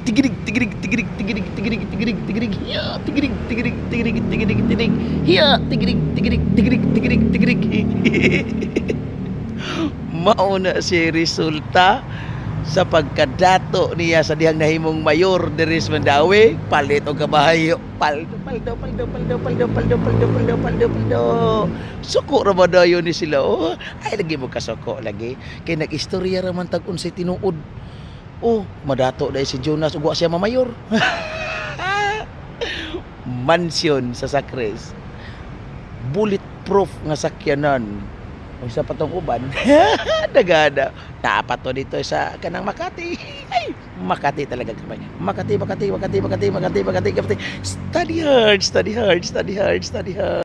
tigirig, tigirig, tigirig, tigirig, tigirig, tigirig, tigirig, hiya, tigirig, tigirig, tigirig, tigirig, tigirig, hiya, tigirig, tigirig, tigirig, tigirig, tigirig. Mauna si resulta sa pagkadato niya sa dihang nahimong mayor diri sa Mandawi, palit og kabahayo, paldo paldo paldo paldo paldo paldo paldo paldo paldo paldo. Suko ra ba dayon ni sila? Oh, ay lagi mo kasuko lagi kay nag-istorya ra man tag unsay tinuod. Oh, madato dahil si Jonas ug wa siya mamayor. Mansion sa Sacres. Bulletproof nga sakyanan. O isa pa tong uban. Dagada. Dapat to dito sa kanang Makati. Ay, Makati talaga kamay. Makati, Makati, Makati, Makati, Makati, Makati, Makati. Study hard, study hard, study hard, study hard.